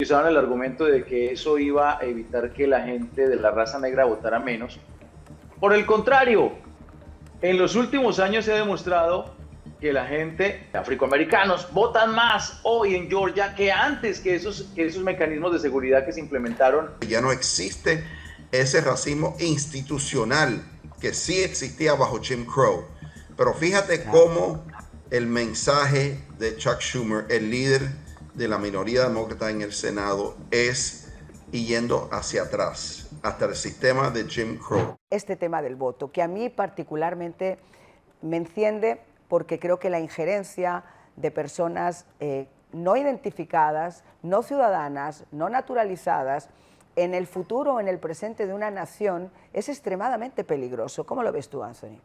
Utilizaban el argumento de que eso iba a evitar que la gente de la raza negra votara menos. Por el contrario, en los últimos años se ha demostrado que la gente, afroamericanos, votan más hoy en Georgia que antes que esos mecanismos de seguridad que se implementaron. Ya no existe ese racismo institucional que sí existía bajo Jim Crow. Pero fíjate cómo el mensaje de Chuck Schumer, el líder de la minoría demócrata en el Senado, es yendo hacia atrás, hasta el sistema de Jim Crow. Este tema del voto, que a mí particularmente me enciende porque creo que la injerencia de personas no identificadas, no ciudadanas, no naturalizadas, en el futuro o en el presente de una nación es extremadamente peligroso. ¿Cómo lo ves tú, Anthony?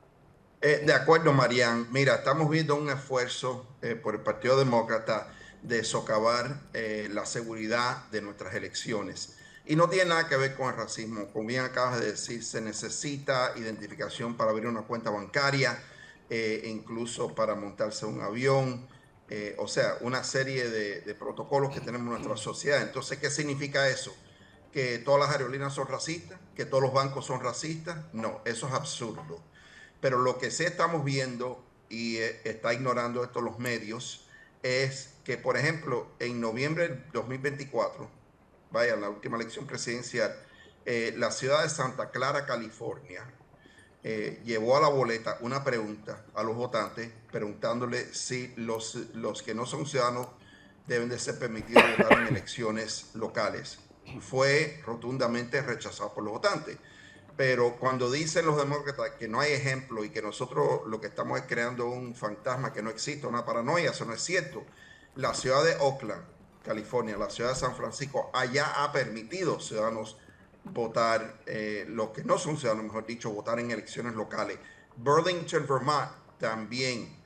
De acuerdo, Marianne. Mira, estamos viendo un esfuerzo por el Partido Demócrata de socavar la seguridad de nuestras elecciones. Y no tiene nada que ver con el racismo. Como bien acabas de decir, se necesita identificación para abrir una cuenta bancaria, incluso para montarse un avión. O sea, una serie de protocolos que tenemos en nuestra sociedad. Entonces, ¿qué significa eso? ¿Que todas las aerolíneas son racistas? ¿Que todos los bancos son racistas? No, eso es absurdo. Pero lo que sí estamos viendo, y está ignorando esto los medios, es que, por ejemplo, en noviembre del 2024, vaya, la última elección presidencial, la ciudad de Santa Clara, California, llevó a la boleta una pregunta a los votantes, preguntándole si los que no son ciudadanos deben de ser permitidos votar en elecciones locales. Fue rotundamente rechazado por los votantes. Pero cuando dicen los demócratas que no hay ejemplo y que nosotros lo que estamos es creando un fantasma que no existe, una paranoia, eso no es cierto. La ciudad de Oakland, California, la ciudad de San Francisco, allá ha permitido ciudadanos votar, los que no son ciudadanos, mejor dicho, votar en elecciones locales. Burlington, Vermont, también.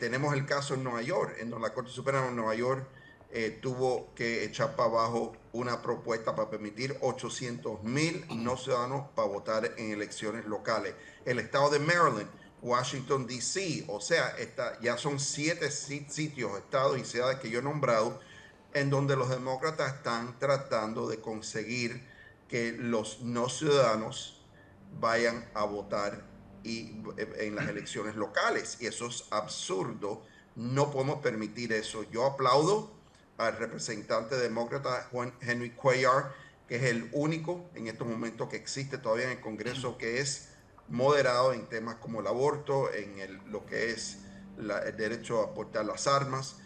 Tenemos el caso en Nueva York, en donde la Corte Suprema de Nueva York tuvo que echar para abajo una propuesta para permitir 800,000 no ciudadanos para votar en elecciones locales. El estado de Maryland, Washington, D.C., o sea, ya son 7 sitios, estados y ciudades que yo he nombrado, en donde los demócratas están tratando de conseguir que los no ciudadanos vayan a votar en las elecciones locales. Y eso es absurdo. No podemos permitir eso. Yo aplaudo al representante demócrata Juan Henry Cuellar, que es el único en estos momentos que existe todavía en el Congreso que es moderado en temas como el aborto, lo que es el derecho a portar las armas.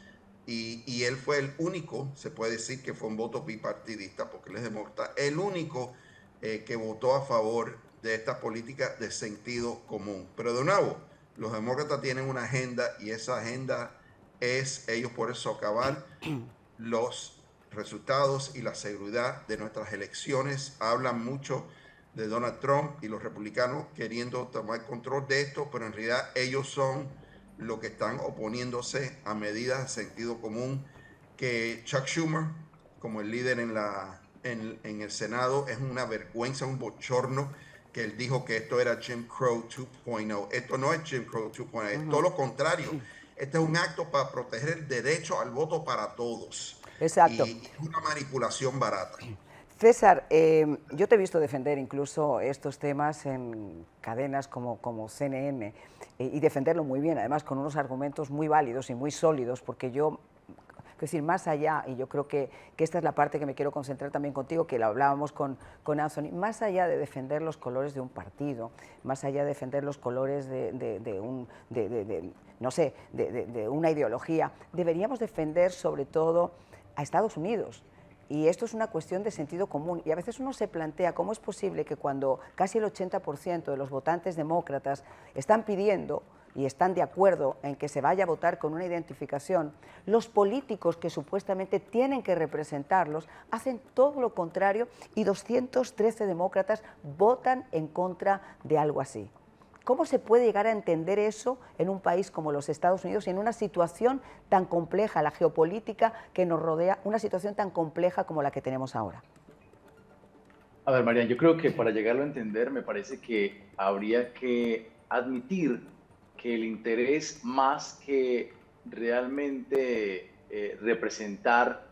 Y él fue el único, se puede decir que fue un voto bipartidista, porque él es demócrata, el único que votó a favor de esta política de sentido común. Pero de nuevo, los demócratas tienen una agenda y esa agenda es ellos por eso acabar los resultados y la seguridad de nuestras elecciones. Hablan mucho de Donald Trump y los republicanos queriendo tomar control de esto, pero en realidad ellos son los que están oponiéndose a medidas de sentido común que Chuck Schumer, como el líder en el Senado, es una vergüenza, un bochorno que él dijo que esto era Jim Crow 2.0. Esto no es Jim Crow 2.0, es todo lo contrario. Este es un acto para proteger el derecho al voto para todos. Exacto. Y es una manipulación barata. César, yo te he visto defender incluso estos temas en cadenas como CNN y defenderlo muy bien, además con unos argumentos muy válidos y muy sólidos, porque yo, es decir, más allá, y yo creo que esta es la parte que me quiero concentrar también contigo, que lo hablábamos con Anthony, más allá de defender los colores de un partido, más allá de defender los colores de una ideología, deberíamos defender sobre todo a Estados Unidos. Y esto es una cuestión de sentido común. Y a veces uno se plantea cómo es posible que cuando casi el 80% de los votantes demócratas están pidiendo y están de acuerdo en que se vaya a votar con una identificación, los políticos que supuestamente tienen que representarlos hacen todo lo contrario y 213 demócratas votan en contra de algo así. ¿Cómo se puede llegar a entender eso en un país como los Estados Unidos y en una situación tan compleja, la geopolítica que nos rodea, una situación tan compleja como la que tenemos ahora? A ver, Marian, yo creo que para llegarlo a entender me parece que habría que admitir que el interés más que realmente representar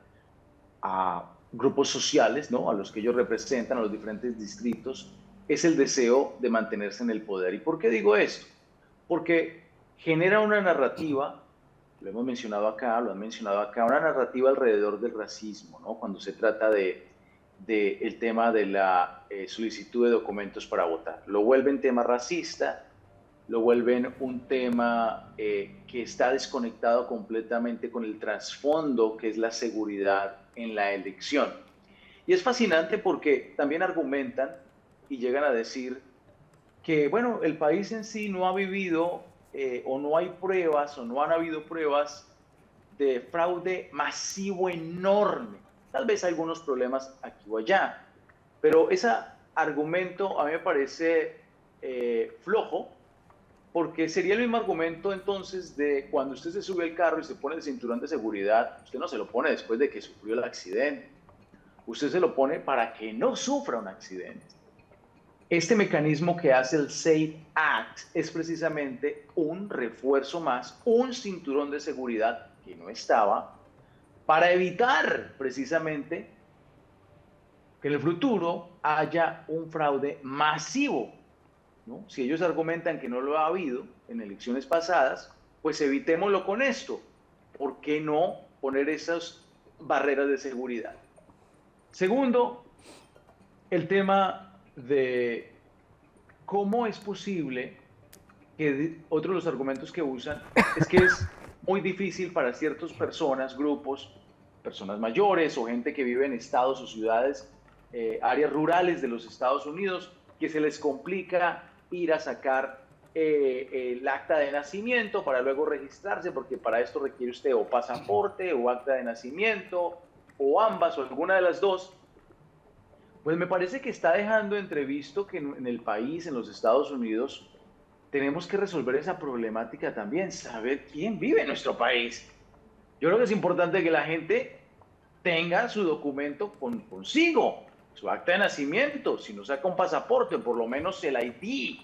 a grupos sociales, ¿no? A los que ellos representan, a los diferentes distritos, es el deseo de mantenerse en el poder. ¿Y por qué digo esto? Porque genera una narrativa, lo hemos mencionado acá, lo han mencionado acá, una narrativa alrededor del racismo, ¿no? Cuando se trata de el tema de la solicitud de documentos para votar. Lo vuelven tema racista, lo vuelven un tema que está desconectado completamente con el trasfondo que es la seguridad en la elección. Y es fascinante porque también argumentan y llegan a decir que, bueno, el país en sí no ha vivido o no hay pruebas o no han habido pruebas de fraude masivo enorme. Tal vez algunos problemas aquí o allá, pero ese argumento a mí me parece flojo, porque sería el mismo argumento entonces de cuando usted se sube al carro y se pone el cinturón de seguridad, usted no se lo pone después de que sufrió el accidente, usted se lo pone para que no sufra un accidente. Este mecanismo que hace el SAFE Act es precisamente un refuerzo más, un cinturón de seguridad que no estaba, para evitar precisamente que en el futuro haya un fraude masivo, ¿no? Si ellos argumentan que no lo ha habido en elecciones pasadas, pues evitémoslo con esto. ¿Por qué no poner esas barreras de seguridad? Segundo, el tema de cómo es posible que otro de los argumentos que usan es que es muy difícil para ciertas personas, grupos, personas mayores o gente que vive en estados o ciudades, áreas rurales de los Estados Unidos, que se les complica ir a sacar el acta de nacimiento para luego registrarse, porque para esto requiere usted o pasaporte o acta de nacimiento o ambas o alguna de las dos. Pues me parece que está dejando entrevisto que en el país, en los Estados Unidos, tenemos que resolver esa problemática también, saber quién vive en nuestro país. Yo creo que es importante que la gente tenga su documento consigo, su acta de nacimiento, si no saca un pasaporte, por lo menos el ID.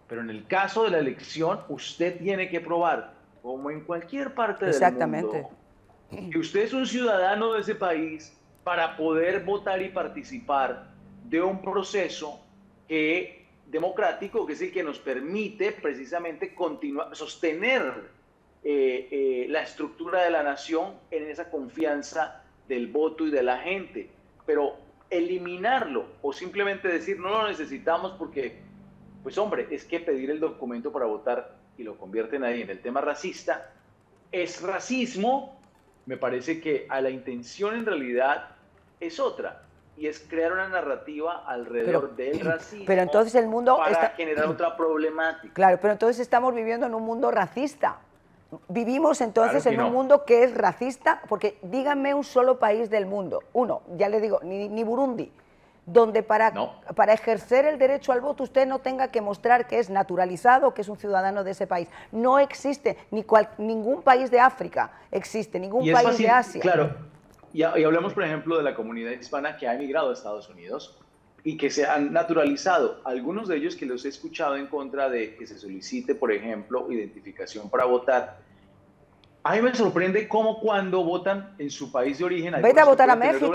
Pero en el caso de la elección, usted tiene que probar, como en cualquier parte del mundo, que usted es un ciudadano de ese país para poder votar y participar de un proceso democrático, que es el que nos permite precisamente continuar, sostener la estructura de la nación en esa confianza del voto y de la gente. Pero eliminarlo o simplemente decir no lo necesitamos porque, pues hombre, es que pedir el documento para votar y lo convierten ahí en el tema racista, es racismo. Me parece que a la intención en realidad es otra, y es crear una narrativa alrededor del racismo, pero entonces el mundo para generar otra problemática. Claro, pero entonces estamos viviendo en un mundo racista. Vivimos entonces Claro que en un mundo que es racista, porque díganme un solo país del mundo, uno, ya le digo, ni Burundi, donde para ejercer el derecho al voto usted no tenga que mostrar que es naturalizado, que es un ciudadano de ese país. No existe, ningún país de África existe, ningún país de Asia. Claro, y hablemos, por ejemplo, de la comunidad hispana que ha emigrado a Estados Unidos y que se han naturalizado. Algunos de ellos que los he escuchado en contra de que se solicite, por ejemplo, identificación para votar. A mí me sorprende cómo cuando votan en su país de origen... Vete a votar a México,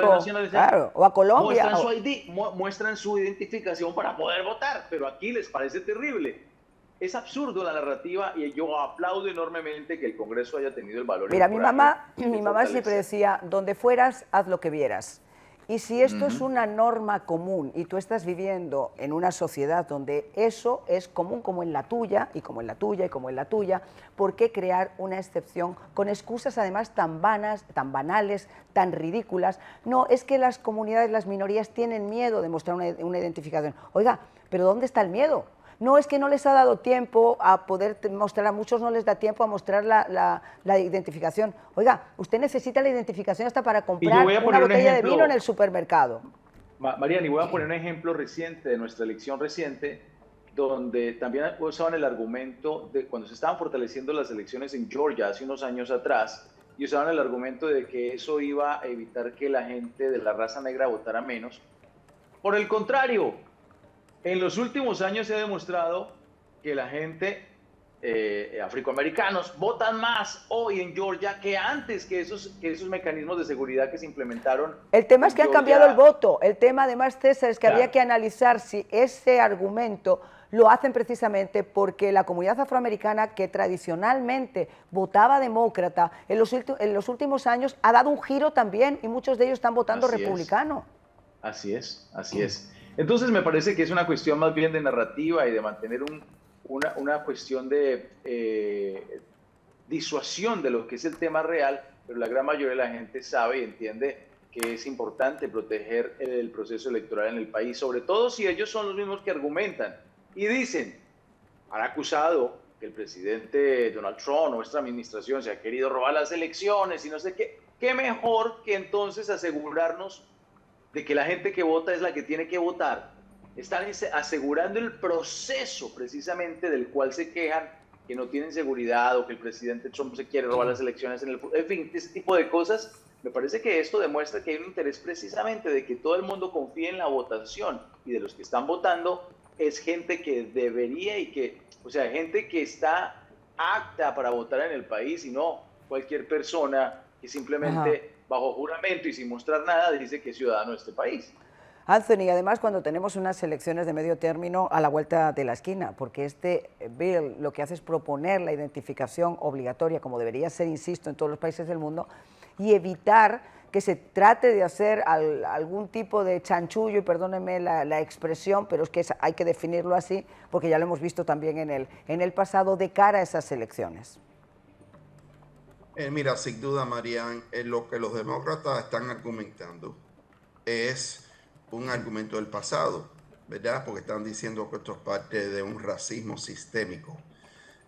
claro, o a Colombia. Muestran su ID, muestran su identificación para poder votar, pero aquí les parece terrible. Es absurdo la narrativa y yo aplaudo enormemente que el Congreso haya tenido el valor. Mira, mi mamá siempre decía, donde fueras, haz lo que vieras. Y si esto es una norma común y tú estás viviendo en una sociedad donde eso es común como en la tuya, y como en la tuya, y como en la tuya, ¿por qué crear una excepción con excusas además tan vanas, tan banales, tan ridículas? No, es que las comunidades, las minorías tienen miedo de mostrar una identificación. Oiga, ¿pero dónde está el miedo? No, es que no les ha dado tiempo a poder mostrar, a muchos no les da tiempo a mostrar la identificación. Oiga, usted necesita la identificación hasta para comprar una botella de vino en el supermercado. Mariana, y voy a poner un ejemplo reciente de nuestra elección reciente, donde también usaban el argumento de cuando se estaban fortaleciendo las elecciones en Georgia hace unos años atrás, y usaban el argumento de que eso iba a evitar que la gente de la raza negra votara menos. Por el contrario, en los últimos años se ha demostrado que la gente afroamericanos votan más hoy en Georgia que antes que esos mecanismos de seguridad que se implementaron. El tema es que han cambiado el voto. El tema, además, César, es que Claro. habría que analizar si ese argumento lo hacen precisamente porque la comunidad afroamericana, que tradicionalmente votaba demócrata, en los últimos años ha dado un giro también y muchos de ellos están votando Así es. republicano. Así es, así es. Entonces me parece que es una cuestión más bien de narrativa y de mantener una cuestión de disuasión de lo que es el tema real, pero la gran mayoría de la gente sabe y entiende que es importante proteger el proceso electoral en el país, sobre todo si ellos son los mismos que argumentan y dicen, han acusado que el presidente Donald Trump o nuestra administración se ha querido robar las elecciones y no sé qué. ¿Qué mejor que entonces asegurarnos de que la gente que vota es la que tiene que votar? Están asegurando el proceso precisamente del cual se quejan, que no tienen seguridad o que el presidente Trump se quiere robar las elecciones en fin, ese tipo de cosas. Me parece que esto demuestra que hay un interés precisamente de que todo el mundo confíe en la votación, y de los que están votando es gente que debería gente que está apta para votar en el país y no cualquier persona que simplemente bajo juramento y sin mostrar nada dice que es ciudadano de este país. Anthony, además cuando tenemos unas elecciones de medio término a la vuelta de la esquina, porque este bill lo que hace es proponer la identificación obligatoria, como debería ser, insisto, en todos los países del mundo, y evitar que se trate de hacer algún tipo de chanchullo, y perdónenme la expresión, pero es que hay que definirlo así, porque ya lo hemos visto también en el pasado, de cara a esas elecciones. Mira, sin duda, Marian, lo que los demócratas están argumentando es un argumento del pasado, ¿verdad? Porque están diciendo que esto es parte de un racismo sistémico.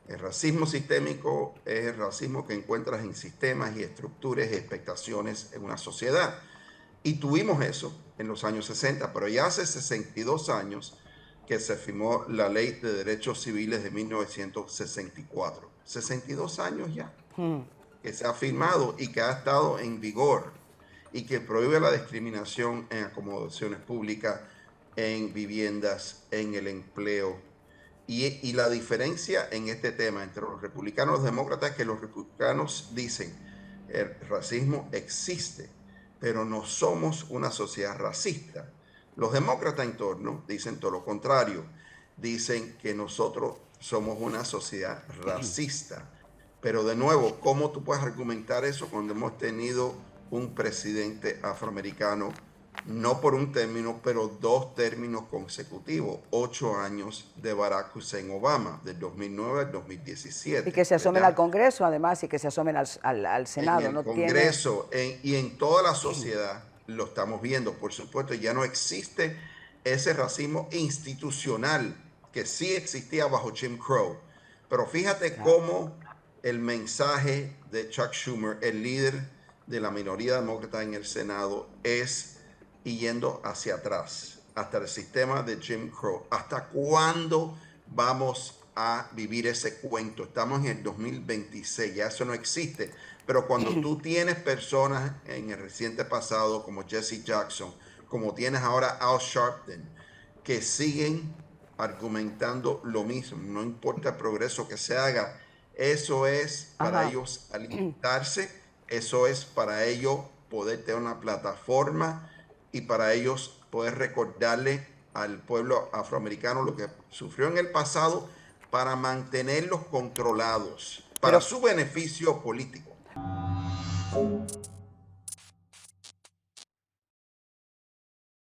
El racismo sistémico es el racismo que encuentras en sistemas y estructuras y expectaciones en una sociedad. Y tuvimos eso en los años 60, pero ya hace 62 años que se firmó la Ley de Derechos Civiles de 1964. 62 años ya que se ha firmado y que ha estado en vigor y que prohíbe la discriminación en acomodaciones públicas, en viviendas, en el empleo. Y la diferencia en este tema entre los republicanos y los demócratas es que los republicanos dicen el racismo existe, pero no somos una sociedad racista. Los demócratas en torno dicen todo lo contrario, dicen que nosotros somos una sociedad racista. Pero de nuevo, ¿cómo tú puedes argumentar eso cuando hemos tenido un presidente afroamericano, no por un término, pero 2 términos consecutivos, 8 años de Barack Hussein Obama, del 2009 al 2017. Y que se asomen, ¿verdad?, al Congreso, además, y que se asomen al Senado. En el Congreso y en toda la sociedad lo estamos viendo. Por supuesto, ya no existe ese racismo institucional que sí existía bajo Jim Crow. Pero fíjate cómo el mensaje de Chuck Schumer, el líder de la minoría demócrata en el Senado, es yendo hacia atrás, hasta el sistema de Jim Crow. ¿Hasta cuándo vamos a vivir ese cuento? Estamos en el 2026, ya eso no existe. Pero cuando tú tienes personas en el reciente pasado como Jesse Jackson, como tienes ahora Al Sharpton, que siguen argumentando lo mismo, no importa el progreso que se haga, eso es para ellos alimentarse, eso es para ellos poder tener una plataforma y para ellos poder recordarle al pueblo afroamericano lo que sufrió en el pasado para mantenerlos controlados, para su beneficio político.